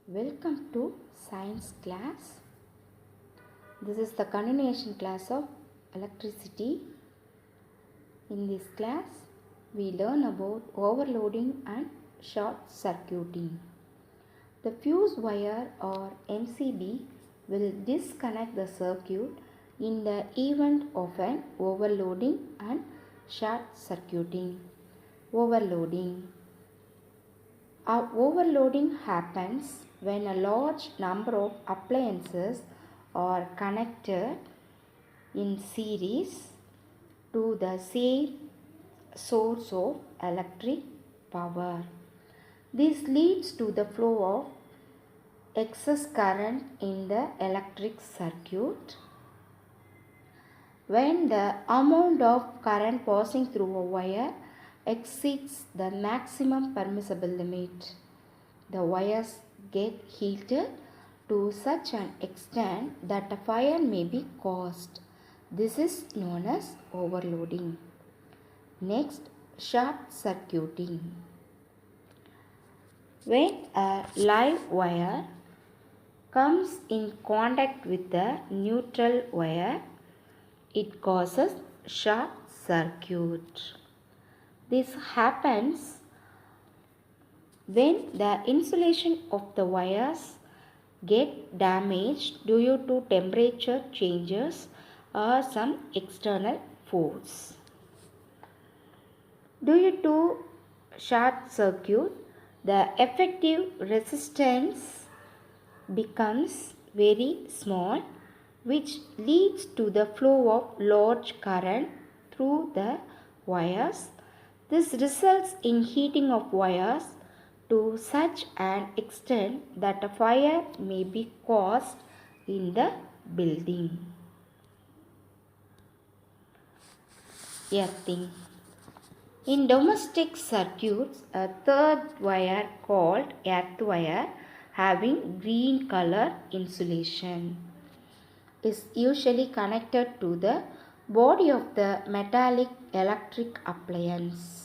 Welcome to science class. This is the continuation class of electricity. In this class, we learn about overloading and short circuiting. The fuse wire or MCB will disconnect the circuit in the event of an overloading and short circuiting. Overloading. Overloading happens when a large number of appliances are connected in series to the same source of electric power. This leads to the flow of excess current in the electric circuit. When the amount of current passing through a wire exceeds the maximum permissible limit, the wires get heated to such an extent that a fire may be caused. This is known as overloading. Next, short circuiting. When a live wire comes in contact with the neutral wire, it causes short circuit. This happens when the insulation of the wires get damaged due to temperature changes or some external force. Due to short circuit, the effective resistance becomes very small, which leads to the flow of large current through the wires. This results in heating of wires to such an extent that a fire may be caused in the building. Earthing. In domestic circuits, a third wire called earth wire having green color insulation is usually connected to the body of the metallic electric appliance.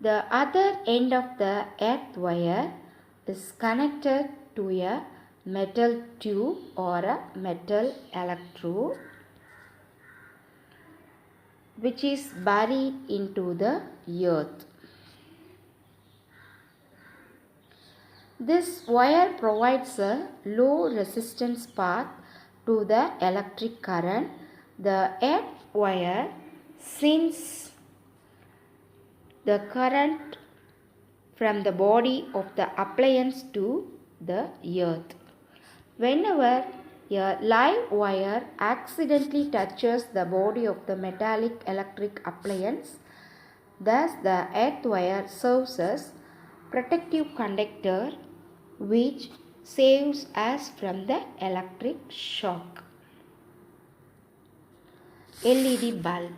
The other end of the earth wire is connected to a metal tube or a metal electrode which is buried into the earth. This wire provides a low resistance path to the electric current. The earth wire sends the current from the body of the appliance to the earth. Whenever a live wire accidentally touches the body of the metallic electric appliance, thus the earth wire serves as protective conductor which saves us from the electric shock. LED bulb.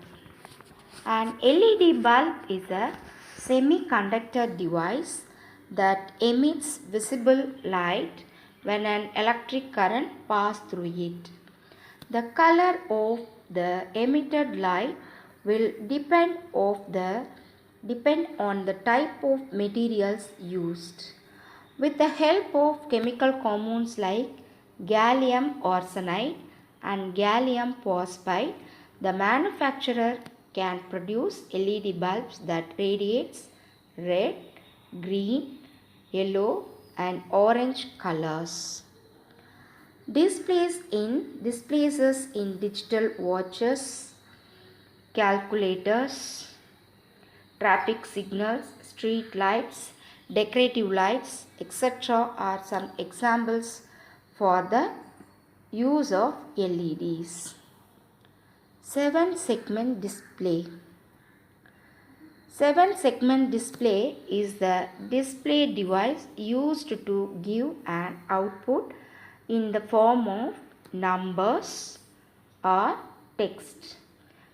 An LED bulb is a semiconductor device that emits visible light when an electric current passes through it. The color of the emitted light will depend on the type of materials used. With the help of chemical compounds like gallium arsenide and gallium phosphide, the manufacturer can produce LED bulbs that radiates red, green, yellow and orange colors. Displays in digital watches, calculators, traffic signals, street lights, decorative lights, etc. are some examples for the use of LEDs. 7-segment display. 7-segment display is the display device used to give an output in the form of numbers or text.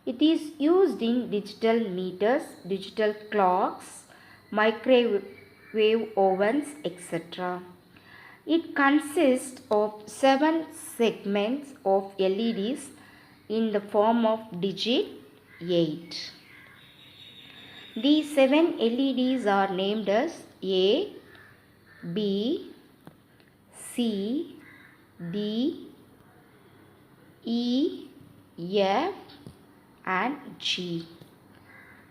It is used in digital meters, digital clocks, microwave ovens, etc. It consists of 7 segments of LEDs in the form of digit 8. These 7 LEDs are named as A, B, C, D, E, F and G.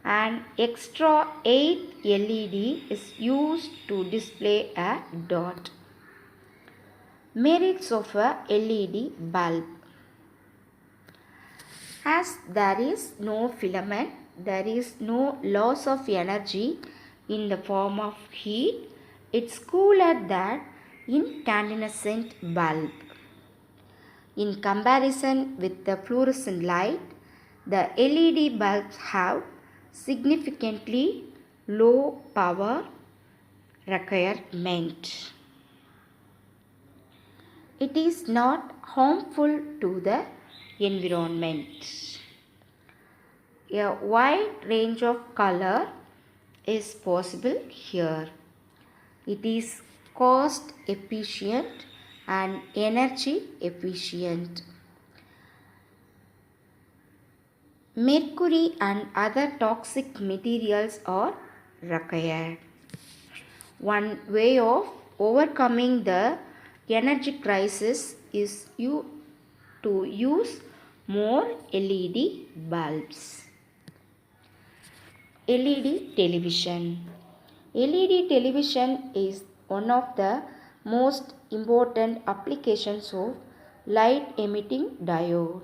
An extra 8 LED is used to display a dot. Merits of a LED bulb. As there is no filament, there is no loss of energy in the form of heat. It's cooler than incandescent bulb. In comparison with the fluorescent light, the LED bulbs have significantly low power requirement. It is not harmful to the environment. A wide range of color is possible here. It is cost efficient and energy efficient. Mercury and other toxic materials are required. One way of overcoming the energy crisis is to use more LED bulbs. LED television. LED television is one of the most important applications of light emitting diode.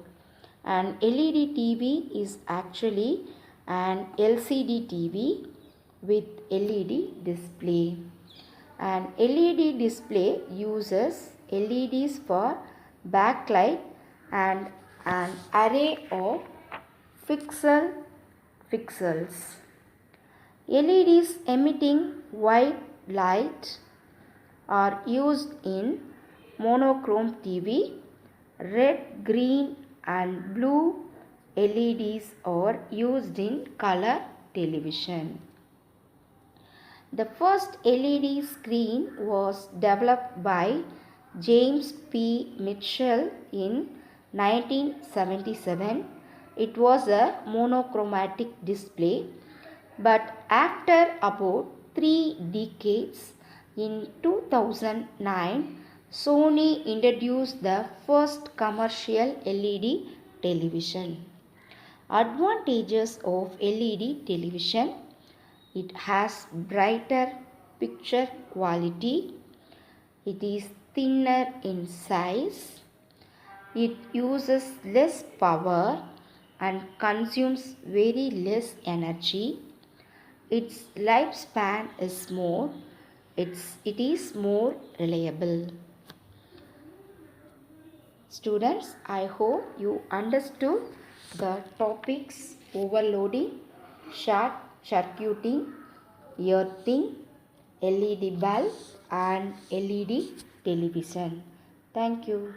An LED TV is actually an LCD TV with LED display. An LED display uses LEDs for backlight and an array of pixels. LEDs emitting white light are used in monochrome TV. Red, green and blue LEDs are used in color television. The first LED screen was developed by James P. Mitchell in 1977. It was a monochromatic display, but after about 3 decades, in 2009, Sony introduced the first commercial LED television. Advantages of LED television: it has brighter picture quality, it is thinner in size, it uses less power and consumes very less energy, its lifespan is more, it is more reliable. Students, I hope you understood the topics overloading, short circuiting, earthing, LED bulb and LED television. Thank you.